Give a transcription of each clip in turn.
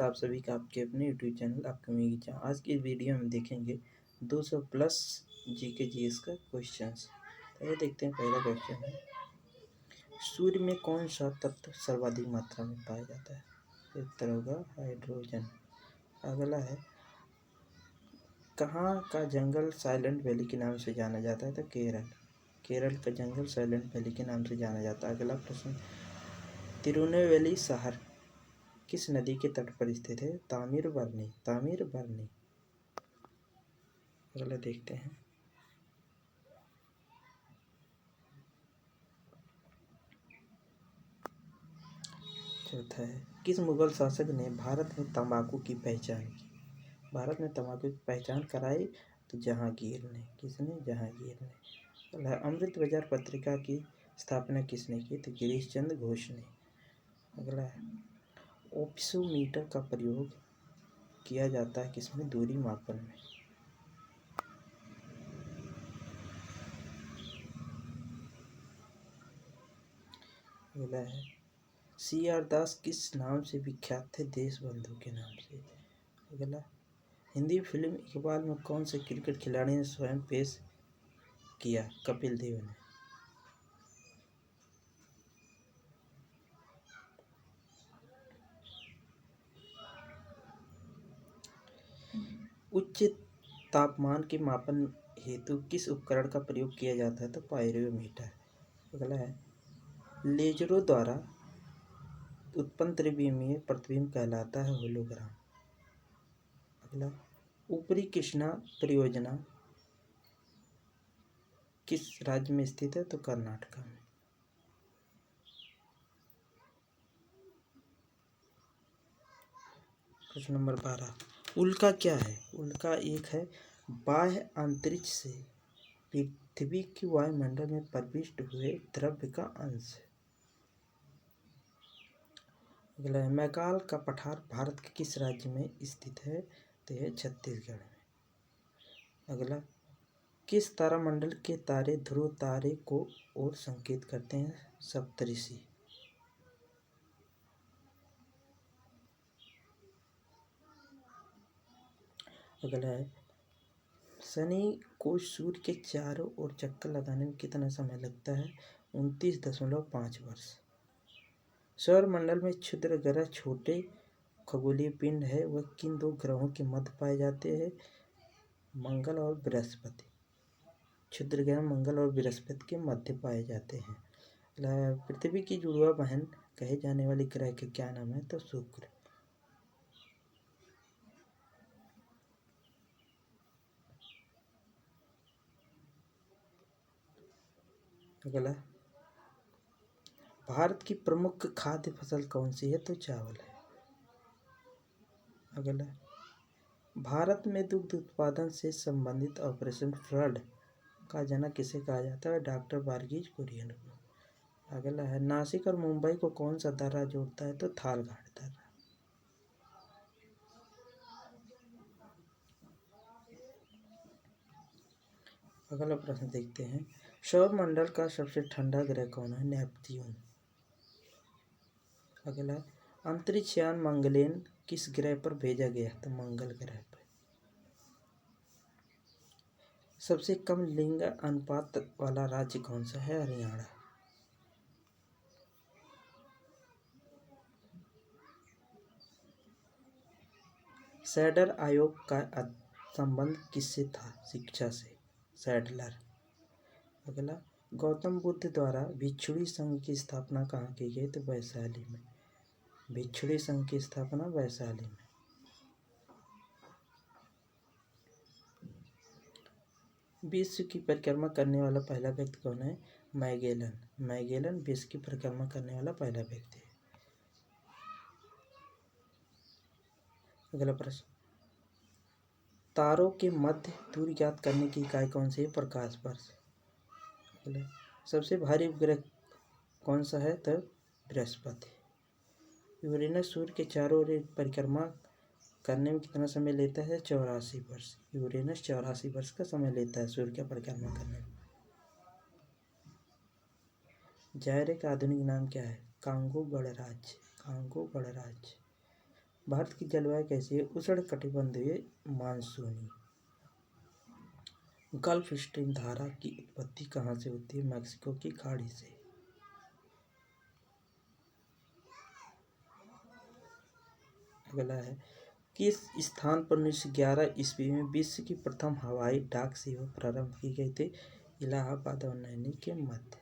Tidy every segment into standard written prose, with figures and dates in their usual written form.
स्वागत है आप सभी का आपके अपने यूट्यूब चैनल आपके मिगी। आज की वीडियो में देखेंगे 200 प्लस जीके जीएस का क्वेश्चंस। तो ये देखते हैं, पहला क्वेश्चन है, सूर्य में कौन सा तत्व सर्वाधिक मात्रा में पाया जाता है? उत्तर होगा हाइड्रोजन। अगला है, कहाँ का जंगल साइलेंट वैली के नाम से जाना जाता है? तो केरल का जंगल साइलेंट वैली के नाम से जाना जाता है। अगला प्रश्न, तिरुनेलवेली शहर किस नदी के तट पर स्थित है? तामीरबरनी। अगला देखते हैं, चौथा है, किस मुगल शासक ने भारत में तंबाकू की पहचान की? भारत में तंबाकू की पहचान कराई तो जहांगीर ने। किसने? जहांगीर ने। अगला, अमृत बाजार पत्रिका की स्थापना किसने की? तो गिरीश चंद्र घोष ने। अगला है, ओप्सोमीटर का प्रयोग किया जाता है किसमें? दूरी मापन में। अगला है, CR दास किस नाम से विख्यात थे? देशबंधु के नाम से। अगला, हिंदी फिल्म इकबाल में कौन से क्रिकेट खिलाड़ी ने स्वयं पेश किया? कपिल देव ने। उच्च तापमान के मापन हेतु किस उपकरण का प्रयोग किया जाता है? तो पायरोमीटर। अगला है, लेजरों द्वारा उत्पन्न त्रिविमीय प्रतिबिंब कहलाता है होलोग्राम। अगला, ऊपरी कृष्णा परियोजना किस राज्य में स्थित है? तो कर्नाटक में। प्रश्न नंबर 12, उल्का क्या है? उल्का एक है बाह्य अंतरिक्ष से पृथ्वी की वायुमंडल में प्रविष्ट हुए द्रव्य का अंश। अगला है, मैकाल का पठार भारत के किस राज्य में स्थित है? तो यह छत्तीसगढ़ में। अगला, किस तारामंडल के तारे ध्रुव तारे को और संकेत करते हैं? सप्तऋषि। अगला है, शनि को सूर्य के चारों ओर चक्कर लगाने में कितना समय लगता है? 29.5 वर्ष। सौरमंडल में क्षुद्र ग्रह छोटे खगोलीय पिंड है, वह किन दो ग्रहों के मध्य पाए जाते हैं? मंगल और बृहस्पति। क्षुद्र ग्रह मंगल और बृहस्पति के मध्य पाए जाते हैं। पृथ्वी की जुड़वा बहन कहे जाने वाली ग्रह का क्या नाम है? तो शुक्र। अगला, भारत की प्रमुख खाद्य फसल कौन सी है? तो चावल है। अगला, भारत में दुग्ध उत्पादन से संबंधित ऑपरेशन फ्लड का जनक किसे कहा जाता है? डॉक्टर वर्गीज कुरियन को। अगला है, नासिक और मुंबई को कौन सा दर्रा जोड़ता है? तो थालघाट दर्रा। अगला प्रश्न देखते हैं, सौरमंडल का सबसे ठंडा ग्रह कौन है? नेपच्यून। अगला, अंतरिक्ष यान मंगलयान किस ग्रह पर भेजा गया? तो मंगल ग्रह पर। सबसे कम लिंग अनुपात वाला राज्य कौन सा है? हरियाणा। सैडर आयोग का संबंध किससे था? शिक्षा से। सैडलर। अगला, गौतम बुद्ध द्वारा भिक्षुणी संघ की स्थापना कहाँ की गई? तो वैशाली में। भिक्षुणी संघ की स्थापना वैशाली में। विश्व की परिक्रमा करने वाला पहला व्यक्ति कौन है? मैगेलन विश्व की परिक्रमा करने वाला पहला व्यक्ति है। अगला प्रश्न, तारों के मध्य दूरी ज्ञात करने की इकाई कौन सी है? प्रकाश वर्ष। अगला, सबसे भारी उपग्रह कौन सा है? तो बृहस्पति। यूरेनस सूर्य के चारों ओर परिक्रमा करने में कितना समय लेता है? 84 वर्ष। यूरेनस 84 वर्ष का समय लेता है सूर्य की परिक्रमा करने में। जायरे का आधुनिक नाम क्या है? कांगो गणराज्य। भारत की जलवायु कैसी है? उष्णकटिबंधीय मानसूनी। गल्फ स्ट्रीम धारा की उत्पत्ति कहाँ से होती है? मैक्सिको की खाड़ी से। अगला है, किस स्थान पर 1911 ईस्वी में विश्व की प्रथम हवाई डाक सेवा प्रारंभ की गई थी? इलाहाबाद और नैनी के मध्य।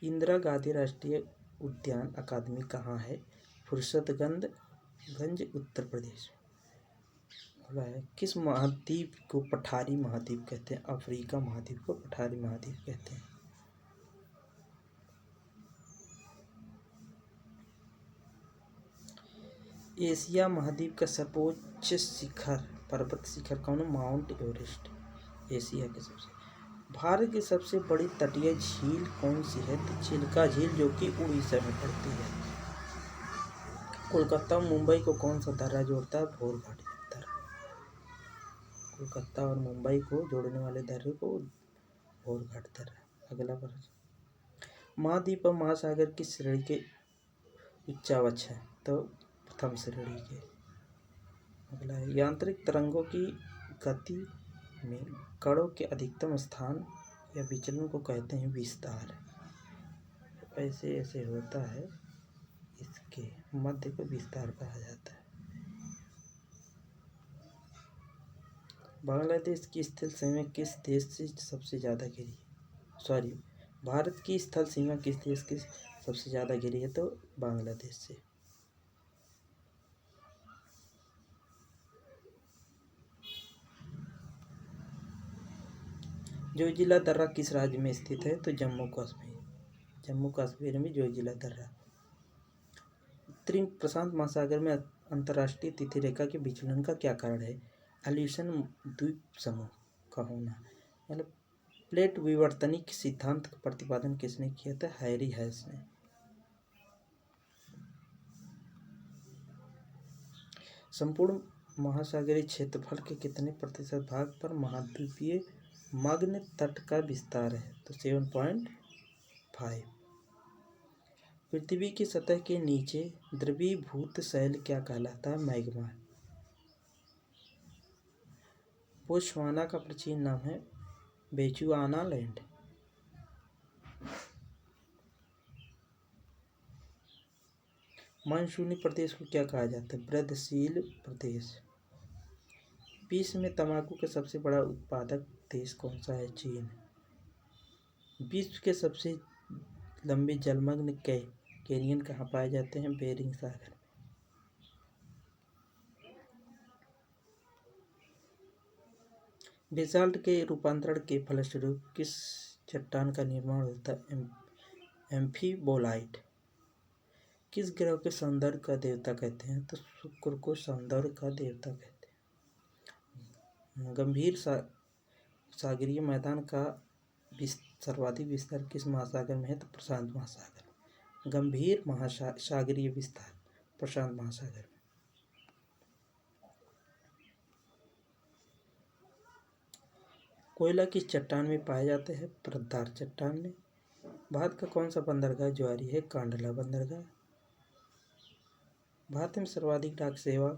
इंदिरा गांधी राष्ट्रीय उद्यान अकादमी कहाँ है? फुर्सतगंज उत्तर प्रदेश। अगला है, किस महाद्वीप को पठारी महाद्वीप कहते हैं? अफ्रीका महाद्वीप को पठारी महाद्वीप कहते हैं। एशिया महाद्वीप का सर्वोच्च शिखर पर्वत शिखर कौन है? Mount Everest. एशिया के सबसे। भारत की सबसे बड़ी तटीय झील कौन सी है? तो चिल्का झील, जो कि उड़ीसा में पड़ती है। कोलकाता और मुंबई को कौन सा दर्रा जोड़ता है? भोरघाट दर्रा। कोलकाता और मुंबई को जोड़ने वाले दर्रे को भोरघाट दर्रा। अगला प्रश्न, महाद्वीप और महासागर की श्रेणी के उच्चावच है? तो प्रथम श्रेणी के। अगला है, यांत्रिक तरंगों की गति में कणों के अधिकतम स्थान या विचलन को कहते हैं विस्तार। ऐसे ऐसे होता है, इसके मध्य को विस्तार कहा जाता है। बांग्लादेश की स्थल सीमा किस देश से सबसे ज़्यादा घिरी? भारत की स्थल सीमा किस देश की सबसे ज़्यादा घिरी है? तो बांग्लादेश से। जोजिला दर्रा किस राज्य में स्थित है? तो जम्मू कश्मीर। जम्मू कश्मीर में जोजिला दर्रा। उत्तरी प्रशांत महासागर में अंतर्राष्ट्रीय तिथि रेखा के विचलन का क्या कारण है? एल्यूशन द्वीप समूह का होना। मतलब प्लेट विवर्तनिक सिद्धांत का प्रतिपादन किसने किया था? हैरी हैस ने। संपूर्ण महासागरीय क्षेत्रफल के कितने प्रतिशत भाग पर महाद्वीपीय मग्न तट का विस्तार है? तो 7.5। पृथ्वी की सतह के नीचे द्रवीभूत शैल क्या कहलाता है? मैग्मा। बोत्सवाना का प्राचीन नाम है बेचुआनालैंड। मानसूनी प्रदेश को क्या कहा जाता है? वृद्धशील प्रदेश। विश्व में तंबाकू का सबसे बड़ा उत्पादक देश कौन सा है? चीन। विश्व के सबसे लंबे जलमग्न कैनियन कहाँ पाए जाते हैं? बेरिंग सागर में। बेसाल्ट के रूपांतरण के फलस्वरूप किस चट्टान का निर्माण होता है? एम्फीबोलाइट। किस ग्रह को सौंदर्य का देवता कहते हैं? तो शुक्र को सौंदर्य का देवता कहते हैं। गंभीर सागरीय मैदान का सर्वाधिक विस्तार किस महासागर में है? तो प्रशांत महासागर। गंभीर सागरीय विस्तार प्रशांत महासागर में। कोयला किस चट्टान में पाया जाता है? प्रदार चट्टान में। भारत का कौन सा बंदरगाह ज्वारी है? कांडला बंदरगाह। भारत में सर्वाधिक डाक सेवा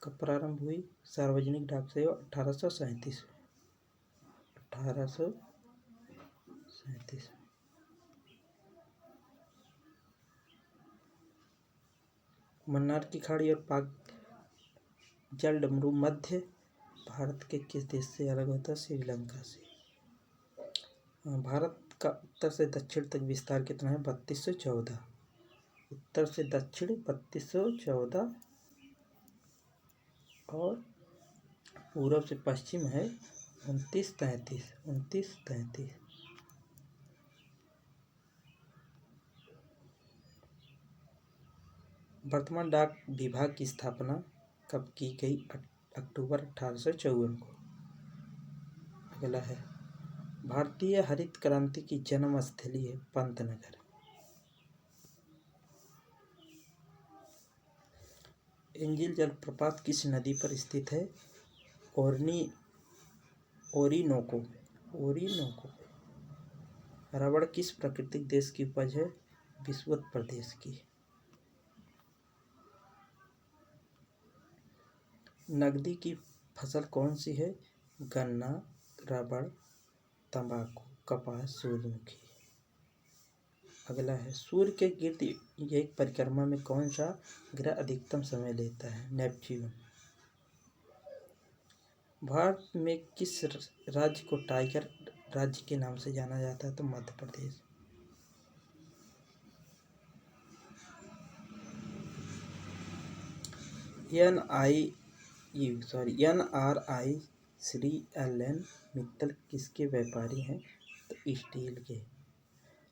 कब प्रारंभ हुई? सार्वजनिक डाक सेवा 1837 में। 1837। मन्नार की खाड़ी और पाक जलडमरू मध्य भारत के किस देश से अलग होता है? श्रीलंका से। भारत का उत्तर से दक्षिण तक विस्तार कितना है? 3214। उत्तर से दक्षिण 3214 और पूर्व से पश्चिम है 2933। वर्तमान डाक विभाग की स्थापना कब की गई? अक्टूबर 1854 को। अगला है, भारतीय हरित क्रांति की जन्मस्थली है पंतनगर। एंजिल जलप्रपात किस नदी पर स्थित है? ओरिनोको। रबड़ किस प्राकृतिक देश की उपज है? विषुवत प्रदेश की। नकदी की फसल कौन सी है? गन्ना, रबड़, तंबाकू, कपास, सूरजमुखी। अगला है सूर्य के गिर्द एक परिक्रमा में कौन सा ग्रह अधिकतम समय लेता है? नेपच्यून। भारत में किस राज्य को टाइगर राज्य के नाम से जाना जाता है? तो मध्य प्रदेश। NRI Shri L N. मित्तल किसके व्यापारी हैं? तो स्टील के।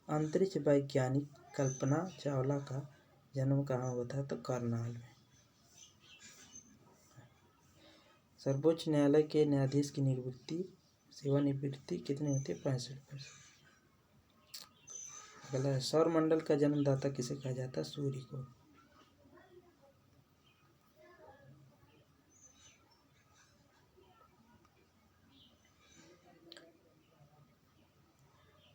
अंतरिक्ष वैज्ञानिक कल्पना चावला का जन्म कहाँ हुआ था? तो करनाल में। सर्वोच्च न्यायालय के न्यायाधीश की सेवानिवृत्ति कितनी होती है? 65%। अगला है सौर मंडल का जन्मदाता किसे कहा जाता है? सूर्य को।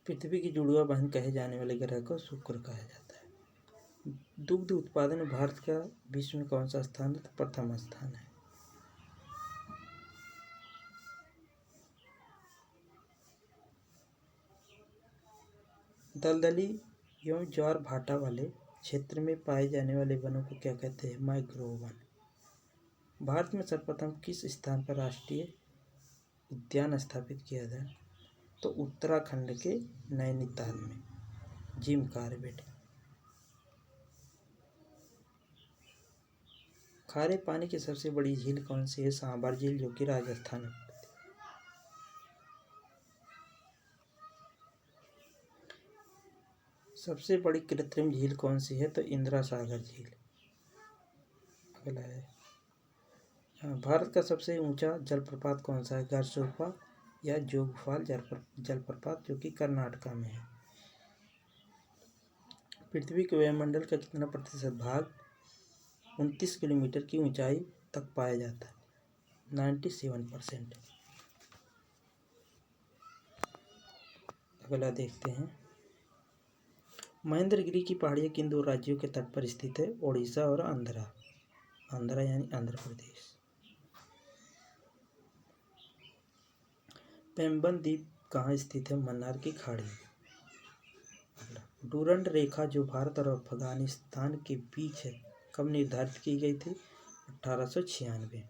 पृथ्वी की जुड़वा बहन कहे जाने वाले ग्रह को शुक्र कहा जाता है। दुग्ध उत्पादन में भारत का विश्व में कौन सा स्थान है? तो प्रथम स्थान है। दलदली एवं ज्वार भाटा वाले क्षेत्र में पाए जाने वाले वनों को क्या कहते हैं? Mangrove one. भारत में सर्वप्रथम किस स्थान पर राष्ट्रीय उद्यान स्थापित किया गया? तो उत्तराखंड के नैनीताल में, जिम कॉर्बेट। खारे पानी की सबसे बड़ी झील कौन सी है? सांभर झील, जो कि राजस्थान में। सबसे बड़ी कृत्रिम झील कौन सी है? तो इंदिरा सागर झील। अगला है भारत का सबसे ऊंचा जलप्रपात कौन सा है? गरसोपा या जोगफाल जलप्रपात, जो कि कर्नाटका में है। पृथ्वी के वायुमंडल का कितना प्रतिशत भाग 29 किलोमीटर की ऊंचाई तक पाया जाता है? 97%। अगला देखते हैं महेंद्रगिरी की पहाड़ियाँ किन दो राज्यों के तट पर स्थित है? ओडिशा और आंध्रा यानी आंध्र प्रदेश। पेम्बन द्वीप कहाँ स्थित है? मन्नार की खाड़ी। डूरंड रेखा जो भारत और अफगानिस्तान के बीच है, कब निर्धारित की गई थी? 1896 में।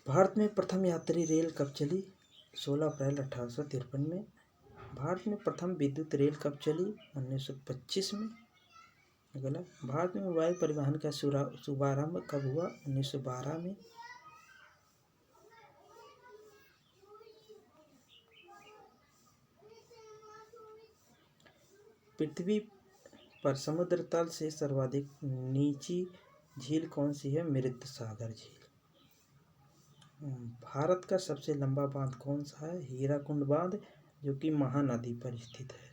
भारत में प्रथम यात्री रेल कब चली? 16 अप्रैल 1853 में। भारत में प्रथम विद्युत रेल कब चली? 1925 में। अगला भारत में वायु परिवहन का शुभारंभ कब हुआ? 1912 में। पृथ्वी पर समुद्र तल से सर्वाधिक नीची झील कौन सी है? मृत सागर झील। भारत का सबसे लंबा बांध कौन सा है? हीराकुंड बांध, जो कि महानदी पर स्थित है।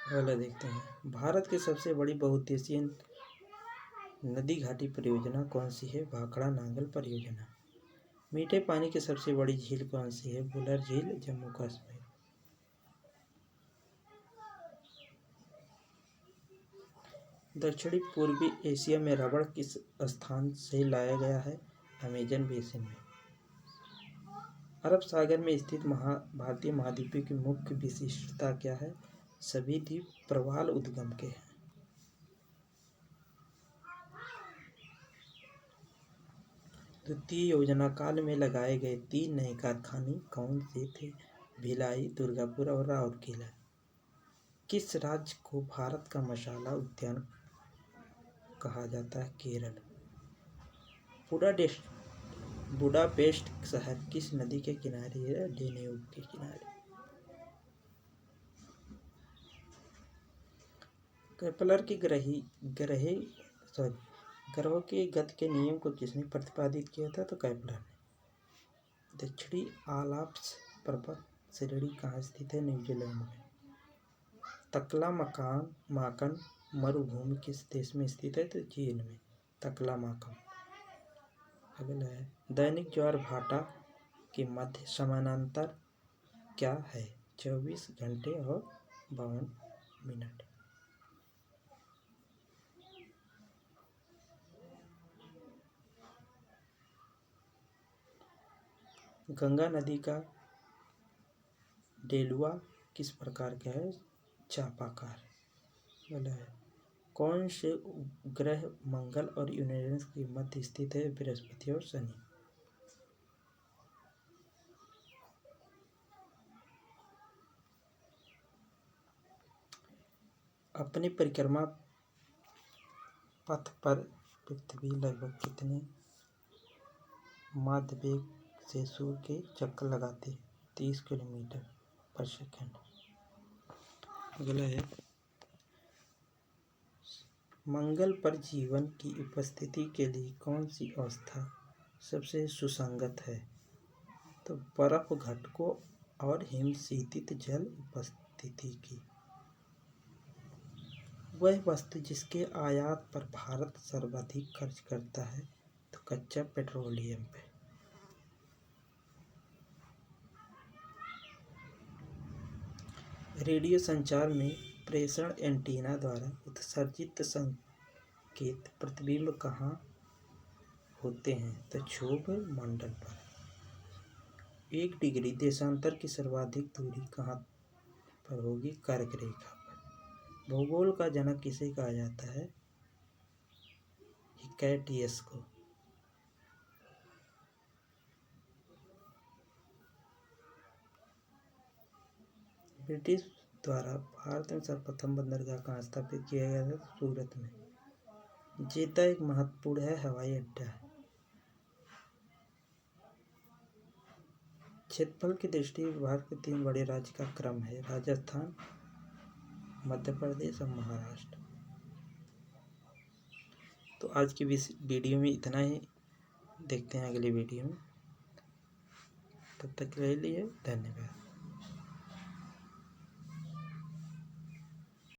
अगला देखते हैं भारत की सबसे बड़ी बहुउद्देशीय नदी घाटी परियोजना कौन सी है? भाखड़ा नांगल परियोजना। मीठे पानी की सबसे बड़ी झील कौन सी है? बुलर झील, जम्मू कश्मीर। दक्षिणी पूर्वी एशिया में रबड़ किस स्थान से लाया गया है? अमेजन बेसिन में। अरब सागर में स्थित भारतीय महाद्वीप की मुख्य विशिष्टता क्या है? सभी द्वीप प्रवाल उद्गम के हैं। द्वितीय योजना काल में लगाए गए 3 नए कारखाने कौन से थे? भिलाई, दुर्गापुर और राउरकेला। किस राज्य को भारत का मसाला उद्यान कहा जाता है? केरल। बुडापेस्ट शहर किस नदी के किनारे है? डेन्यूब के किनारे। केपलर की ग्रहों की गति के नियम को किसने प्रतिपादित किया था? तो केपलर ने। दक्षिणी आल्प्स पर्वत श्रेणी कहाँ स्थित है? न्यूजीलैंड में। तकलामाकन मरुभूमि किस देश में स्थित है? तो चीन में, तकलामाकन। अगला है दैनिक ज्वार भाटा के मध्य समानांतर क्या है? 24 घंटे और 52 मिनट। गंगा नदी का डेलुआ किस प्रकार का है? चापाकार वाला है। कौन से ग्रह मंगल और यूरेनस के मध्य स्थित है? बृहस्पति और शनि। अपनी परिक्रमा पथ पर पृथ्वी लगभग कितने माध्य वेग से सूर्य के चक्कर लगाती है? 30 किलोमीटर पर सेकंड। अगला है, मंगल पर जीवन की उपस्थिति के लिए कौन सी अवस्था सबसे सुसंगत है? तो बर्फ घटकों और हिमशीतित जल उपस्थिति की। वह वस्तु जिसके आयात पर भारत सर्वाधिक खर्च करता है? तो कच्चा पेट्रोलियम पे। रेडियो संचार में प्रेषण एंटीना द्वारा उत्सर्जित संकेत प्रतिबिंब कहाँ होते हैं? तो क्षोभ मंडल पर। 1 डिग्री देशांतर की सर्वाधिक दूरी कहाँ पर होगी? कर्क रेखा पर। भूगोल का जनक किसे कहा जाता है? हिकैटियस को। ब्रिटिश द्वारा भारत में सर्वप्रथम बंदरगाह कहाँ स्थापित किया गया था? सूरत में। जेद्दा एक महत्वपूर्ण है हवाई अड्डा। क्षेत्रफल की दृष्टि से भारत के 3 बड़े राज्य का क्रम है: राजस्थान, मध्य प्रदेश और महाराष्ट्र। तो आज की वीडियो में इतना ही। देखते हैं अगली वीडियो में। तब तक के लिए धन्यवाद।